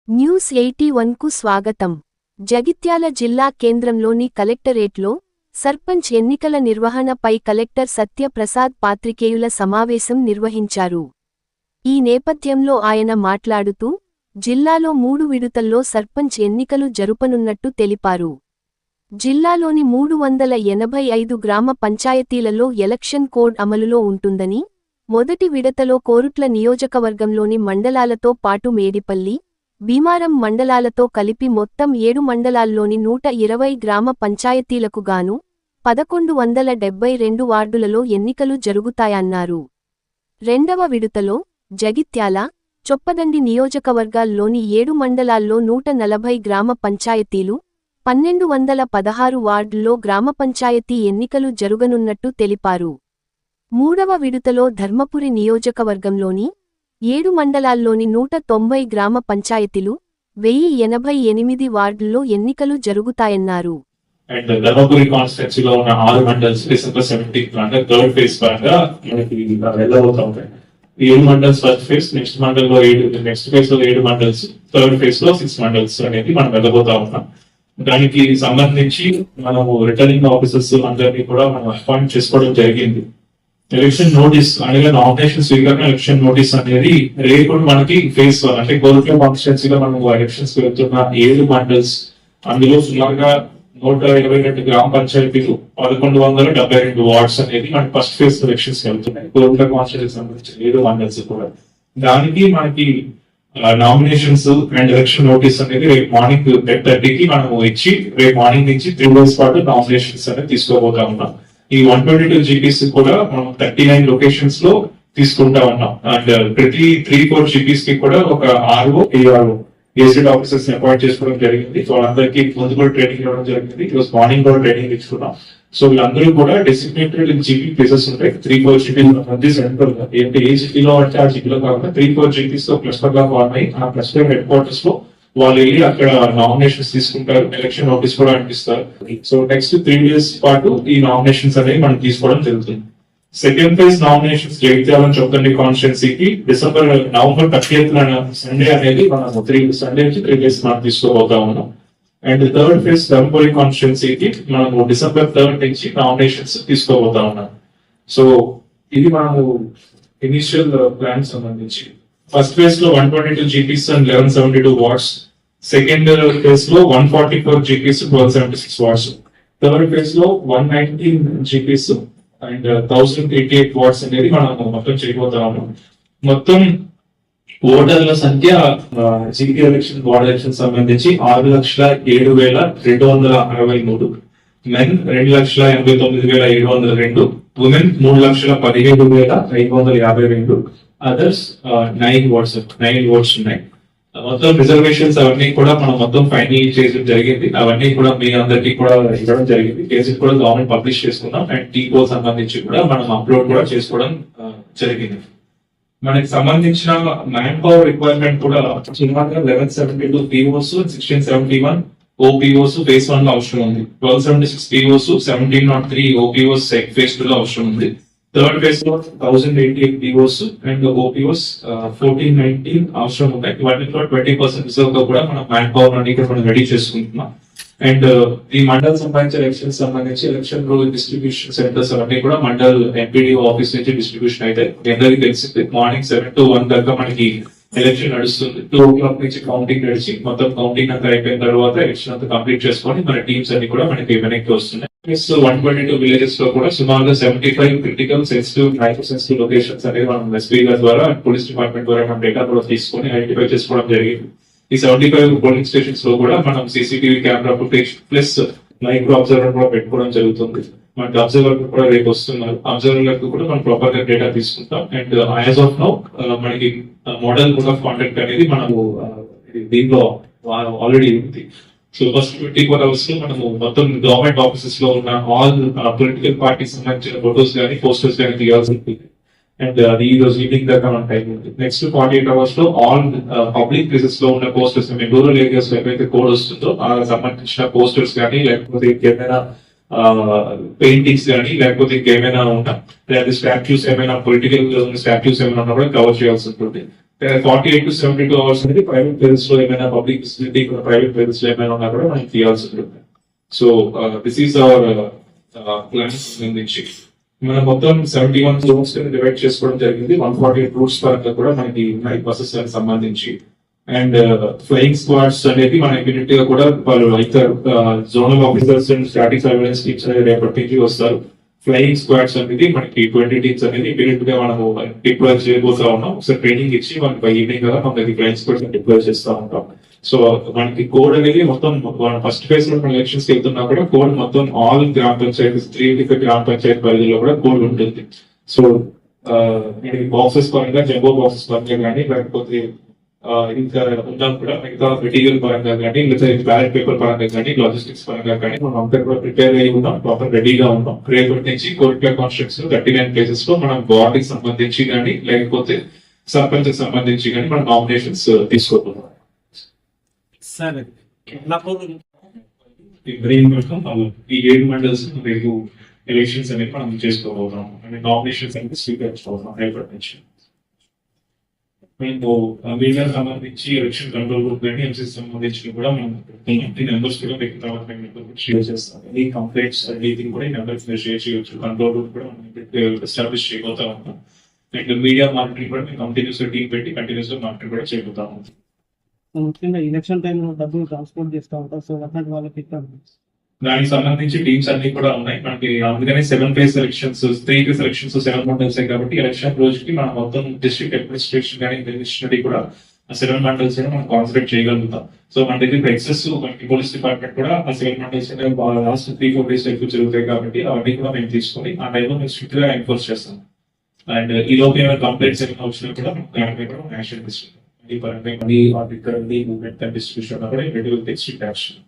News 81కు స్వాగతం. జగిత్యాల జిల్లా కేంద్రంలోని కలెక్టరేట్లో సర్పంచ్ ఎన్నికల నిర్వహణపై కలెక్టర్ సత్య ప్రసాద్ పాత్రికేయుల సమావేశం నిర్వహించారు. ఈ నేపథ్యంలో ఆయన మాట్లాడుతూ, జిల్లాలో 3 విడతల్లో సర్పంచ్ ఎన్నికలు జరుపనున్నట్టు తెలిపారు. జిల్లాలోని 385 గ్రామ పంచాయతీలలో ఎలక్షన్ కోడ్ అమలులో ఉంటుందని, మొదటి విడతలో కోరుట్ల నియోజకవర్గంలోని మండలాలతో పాటు మేడిపల్లి, భీమారం మండలాలతో కలిపి మొత్తం 7 మండలాల్లోని 120 గ్రామ పంచాయతీలకు గాను 1172 వార్డులలో ఎన్నికలు జరుగుతాయన్నారు. రెండవ విడతలో జగిత్యాల, చొప్పదండి నియోజకవర్గాల్లోని 7 మండలాల్లో 140 గ్రామ పంచాయతీలు, 1216 వార్డుల్లో గ్రామ పంచాయతీ ఎన్నికలు జరుగనున్నట్టు తెలిపారు. మూడవ విడతలో ధర్మపురి నియోజకవర్గంలోని 7 మండలాల్లోని 190 గ్రామ పంచాయతీలు, 1088 వార్డుల్లో ఎన్నికలు జరుగుతాయన్నారు. అండ్ ధర్మపురి కాన్స్టిట్యున్సీలో ఉన్న 6 మండల్స్ డిసెంబర్ 17th అంటే థర్డ్ ఫేజ్ పరంగా మనకి వెళ్ళబోతా ఉంటాయి. 7 mandals first phase, next mandal లో 7, నెక్స్ట్ ఫేజ్ లో 7 మండల్స్, థర్డ్ ఫేజ్ లో 6 మండల్స్ అనేది మనం వెళ్ళబోతా ఉన్నాం. దానికి సంబంధించి మనము రిటర్నింగ్ ఆఫీసర్స్ అందరినీ కూడా మనం అపాయింట్ చేసుకోవడం జరిగింది. ఎలక్షన్ నోటీస్ అనగా నామినేషన్ స్వీకరణ ఎలక్షన్ నోటీస్ అనేది రేపు మనకి ఫేజ్ 1 అంటే కోరుట్ల కాన్స్టిట్యున్సీలో మనం ఎలక్షన్స్ వెళ్తున్న 7 మండల్స్, అందులో సుమారుగా 122 గ్రామ పంచాయతీలు, 1172 వార్డ్స్ అనేది మనకి ఫస్ట్ ఫేజ్ ఎలక్షన్స్ వెళ్తున్నాయి. కోరుట్ల కాన్స్టిట్యున్సీకి సంబంధించిన 7 మండల్స్ కూడా. దానికి మనకి నామినేషన్స్ అండ్ ఎలక్షన్ నోటీస్ అనేది రేపు మార్నింగ్ 10:30కి మనం ఇచ్చి రేపు మార్నింగ్ నుంచి 3 days పాటు నామినేషన్స్ అనేది తీసుకోబోతా ఉన్నాం. ఈ 122 జీపీస్ కూడా మనం 39 లొకేషన్స్ లో తీసుకుంటా ఉన్నాం. అండ్ ప్రతి 3-4 జీపీస్ కి కూడా ఒక ఆర్ఓ, ఏఆర్ఓ గెజిటెడ్ ఆఫీసర్స్ ని అపాయింట్ చేసుకోవడం జరిగింది. సో వాళ్ళందరికీ ముందు కూడా ట్రైనింగ్ ఇవ్వడం జరిగింది. ఈరోజు మార్నింగ్ కూడా ట్రైనింగ్ ఇచ్చుకున్నాం. సో వీళ్ళందరూ కూడా డెసిగ్నేటెడ్ జీపీ ప్లేసెస్ ఉంటాయి. 3-4 జీపీస్ మధ్య సెంటర్ గా ఏంటి ఏ జీపీలో అంటే ఆ జీపీలో కాకుండా 3-4 జీపీస్ తో క్లస్టర్ గా ఫార్మ్ అయ్యి ఆ క్లస్టర్ హెడ్ క్వార్టర్స్ లో వాళ్ళు వెళ్ళి అక్కడ నామినేషన్స్ తీసుకుంటారు, ఎలక్షన్ నోటీస్ కూడా అందిస్తారు. సో నెక్స్ట్ 3 days పాటు ఈ నామినేషన్స్ అనేవి మనం తీసుకోవడం జరుగుతుంది. Second phase nominations Jagtial Choppadandi కాన్స్టిట్యున్సీకి నవంబర్ 30th సండే అనేది మనం సండే నుంచి 3 days మనం తీసుకోబోతా ఉన్నాం. అండ్ థర్డ్ ఫేజ్ ధర్మపురి కాన్స్టిట్యున్సీకి మనము December 3rd నుంచి నామినేషన్స్ తీసుకోబోతా ఉన్నాం. సో ఇది మనము ఇనిషియల్ ప్లాన్ సంబంధించి ఫస్ట్ ఫేజ్ లో 122 GPs and 1172 wards, second phase లో 144 జీపీస్ 1276 వార్డ్స్, థర్డ్ ఫేజ్ లో 119 జీపీస్ అండ్ 1088 వార్డ్స్ అనేది మనం మొత్తం చేయబోతాము. మొత్తం ఓటర్ల సంఖ్య జీపీ ఎలక్షన్, వార్డ్ ఎలక్షన్ సంబంధించి 6,07,263, మెన్ 2,89,702, ఉమెన్ 3,17,552, అదర్స్ 9 votes ఉన్నాయి. మొత్తం రిజర్వేషన్స్ అవన్నీ కూడా మనం మొత్తం ఫైనల్ చేయడం జరిగింది. అవన్నీ కూడా మీ అందరికీ కూడా ఇవ్వడం జరిగింది. కేసెస్ కూడా గవర్నమెంట్ పబ్లిష్ చేసుకున్నాం. అండ్ టీకో సంబంధించి కూడా మనం అప్లోడ్ కూడా చేసుకోవడం జరిగింది. మనకి సంబంధించిన మ్యాన్ పవర్ రిక్వైర్మెంట్ కూడా సుమారుగా 1172 POs, 1671 OPOs ఫేజ్ 1 లో అవసరం ఉంది. 1276 POs, 1703 OPOs ఫేజ్ 2 లో అవసరం ఉంది. థర్డ్ ఫేజ్ లో 1088 POs అండ్ OPOs 1419 అవసరం ఉన్నాయి. వాటిలో 20% రిజర్వ్ గా కూడా మనం మ్యాన్ పవర్ అనేది మనం రెడీ చేసుకుంటున్నాం. అండ్ ఈ మండల్ సంబంధించిన ఎలక్షన్ సంబంధించి ఎలక్షన్ రూల్ డిస్ట్రిబ్యూషన్ సెంటర్స్ అవన్నీ కూడా మండల్ ఎంపీడీ ఆఫీస్ నుంచి డిస్ట్రిబ్యూషన్ అయితే అందరికీ తెలిసింది. మార్నింగ్ 7 to 1 దాకా మనకి ఎలక్షన్ నడుస్తుంది. 2 o'clock నుంచి కౌంటింగ్ నడిచి మొత్తం కౌంటింగ్ అంతా అయిపోయిన తర్వాత ఎలక్షన్ అంతా కంప్లీట్ చేసుకొని మన టీమ్స్ అన్ని కూడా మనకి వెనక్కి వస్తున్నాయి. 122 విలేజెస్ లో కూడా సుమారుగా 75 critical sensitive hyper sensitive locations అనేది మనం ఎస్పీ ద్వారా పోలీస్ డిపార్ట్మెంట్ ద్వారా మనం డేటా కూడా తీసుకొని ఐడెంటిఫై చేసుకోవడం జరిగింది. ఈ 75 పోలింగ్ స్టేషన్స్ లో కూడా మనం CCTV camera footage plus micro observer కూడా పెట్టుకోవడం జరుగుతుంది. మనకి అబ్జర్వర్ కూడా రేపు వస్తున్నారు. అబ్జర్వర్లకు కూడా మనం ప్రాపర్ గా డేటా తీసుకుంటాం. అండ్ యాజ్ ఆఫ్ నౌ మనకి మోడల్ కోడ్ ఆఫ్ కాండక్ట్ అనేది మనము దీంట్లో ఆల్రెడీ ఉంది. సో ఫస్ట్ 24 hours లో మనము మొత్తం గవర్నమెంట్ ఆఫీసెస్ లో ఉన్న ఆల్ పొలిటికల్ పార్టీస్ సంబంధించిన ఫోటోస్ కానీ పోస్టర్స్ కానీ తీయాల్సి ఉంటుంది. అండ్ అది ఈ రోజు ఈవినింగ్ దాకా మన టైం ఉంది. నెక్స్ట్ 48 hours లో ఆల్ పబ్లిక్ ప్లేసెస్ లో ఉన్న పోస్టర్స్, రూరల్ ఏరియాస్ లో ఏవైతే కోడ్ వస్తుందో ఆ సంబంధించిన పోస్టర్స్ కానీ లేకపోతే ఇంకేమైనా పెయింటింగ్స్ కానీ లేకపోతే ఇంకేమైనా ఉంటా లేదా స్టాట్యూస్ ఏమైనా పొలిటికల్ స్టాట్యూస్ ఏమైనా ఉన్నా కూడా కవర్ చేయాల్సి ఉంటుంది. 48 to 72 అవర్స్ అనేది ప్రైవేట్ ప్లేసెస్ లో ఏమైనా పబ్లిక్ ఫెసిలిటీ ప్రైవేట్ ప్లేసెస్ లో ఏమైనా ఉన్నా కూడా మనం తీయాల్సి ఉంటుంది. So this is our plans సంబంధించి మనం మొత్తం 71 జోన్స్ డివైడ్ చేసుకోవడం జరిగింది. 148 రూట్స్ పరంగా కూడా మనకి ఉన్నాయి బస్సెస్ సంబంధించి. అండ్ ఫ్లయింగ్ స్క్వాడ్స్ అనేది మన ఇమీడియట్ గా కూడా వాళ్ళు అవుతారు. Zonal officers and static surveillance teams అనేది రేపటి నుంచి వస్తారు. ఫ్లయింగ్ స్క్వాడ్స్ అనేది మనకి 20 టీమ్స్ అనేది ఇమీడియట్ గా మనము డిప్లాయ్ చేయబోతా ఉన్నాం. ఒకసారి ట్రైనింగ్ ఇచ్చి మనకి బై ఈవినింగ్ కదా మనకి ఫ్లయింగ్ స్క్వాడ్స్ డిప్లాయ్ చేస్తూ ఉంటాం. సో మనకి కోడ్ అనేది మొత్తం ఫస్ట్ ఫేజ్ లో మన ఎలక్షన్స్ వెళ్తున్నా కూడా కోడ్ మొత్తం ఆల్ గ్రామ పంచాయతీ 3 గ్రామ పంచాయతీ పరిధిలో కూడా కోడ్ ఉంటుంది. సో బాక్సెస్ పరంగా జంబో బాక్సెస్ పరంగా కానీ లేకపోతే ఇంకా ఉన్నా కూడా మిగతా మెటీరియల్ పరంగా కానీ లేదా బ్యాలెట్ పేపర్ పరంగా కానీ లాజిస్టిక్స్ పరంగా కానీ మనం అంతా కూడా ప్రిపేర్ అయ్యి ఉన్నాం, ప్రాపర్ రెడీగా ఉన్నాం. రేపటి నుంచి కోరికల కాన్స్టిట్యూన్స్ 39 ప్లేసెస్ లో మనం వార్డుకి సంబంధించి కానీ లేకపోతే సర్పంచ్ కి సంబంధించి కానీ మనం నామినేషన్స్ తీసుకోతున్నాం. ఈ 7 మండల్స్ రేపు ఎలక్షన్స్ అనేది మనం చేసుకోబోతున్నాం. అంటే నామినేషన్స్ అనేది స్వీకరించుకోబోతున్నాం రేపటి నుంచి. మేము మీడియా సంబంధించి ఎలక్షన్ కంట్రోల్ గ్రూప్ కానీ ఎంసీసీ సంబంధించి కూడా మనం నెంబర్స్ కూడా షేర్ చేస్తాం. ఎనీ కంప్లైంట్స్ ఎనీథింగ్ కూడా ఈ నెంబర్స్ షేర్ చేయొచ్చు. కంట్రోల్ గ్రూప్ కూడా మనం ఎస్టాబ్లిష్ చేయబోతా ఉన్నాం. అండ్ మీడియా మార్కెటింగ్ కూడా మేము కంటిన్యూస్ గా టీం పెట్టి కంటిన్యూస్ గా మార్కెట్ కూడా చేయబోతా ఉన్నాం. ముఖ్యంగా ఎలక్షన్ టైంలో డబ్బులు ట్రాన్స్పోర్ట్ చేస్తూ ఉంటారు. సో అట్లాంటి వాళ్ళకి దానికి సంబంధించి టీమ్స్ అన్ని కూడా ఉన్నాయి మనకి. అందుకని 7 phase selections, 3 phase selections 7 mandals కాబట్టి ఎలక్షన్ రోజుకి మనం మొత్తం డిస్ట్రిక్ట్ అడ్మినిస్ట్రేషన్ కానీ మినిస్ట్రీ కూడా 7 మండల్స్ మనం కాన్సన్ట్రేట్ చేయగలుగుతాం. సో మన దగ్గర ఎక్సెస్ మనకి పోలీస్ డిపార్ట్మెంట్ కూడా 7 మండల్స్ లాస్ట్ 3-4 డేస్ ఎక్కువ జరుగుతాయి కాబట్టి అవన్నీ కూడా మేము తీసుకొని ఆ టైంలో మేము స్ట్రిక్ట్ గా ఎన్ఫోర్స్ చేస్తాం. అండ్ ఈ లోపు ఏమైనా కంప్లైంట్స్ ఏమైనా వచ్చినా కూడా దానిపై కూడా యాక్షన్ తీసుకుంటాం. ఈ పరంగా money article movement and distribution కూడా ready will take strict action.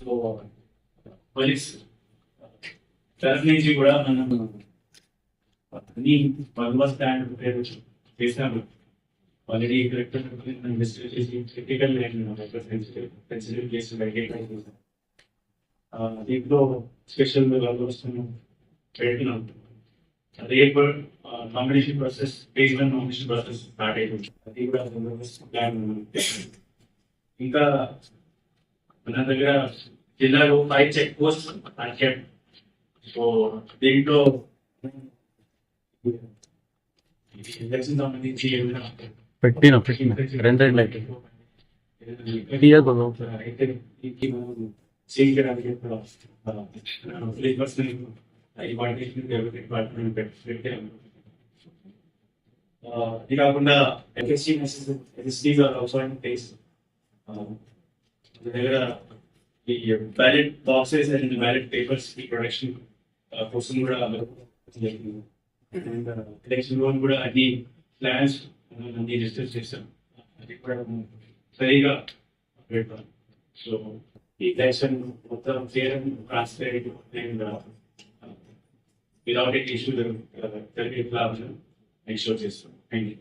So police తరఫు నుంచి కూడా మనం అన్ని బందోబస్తు స్టాండ్ ప్రిపేర్ చేశాము. ఆల్రెడీ క్రిటికల్ సెన్సిటివ్ కేసులు దీంట్లో స్పెషల్ బందోబస్తు పెట్టినాం. రేపు nomination process phase 1 nomination process start అయింది. అది కూడా బందోబస్తు ప్లాన్. ఇంకా మన దగ్గర జిల్లాలో 5 చెక్ పోస్ట్ మార్కెట్. సో దీంట్లో ఎలక్షన్ సంబంధించి పెట్టిన 2 అయితే చేయడానికి ఇది కాకుండా దగ్గర ఈ ballot boxes and ballot papers ఈ ప్రొడక్షన్ కోసం కూడా ఎలక్షన్ లోన్ కూడా అన్ని ప్లాన్స్ అన్ని రిజిస్టర్ చేశాం. అది కూడా సరిగా పెట్టాం. సో ఈ ఎలక్షన్ మొత్తం fair and transparent and without any issue జరిగే ప్లాన్ ఎన్షూర్ చేస్తాం. Thank you.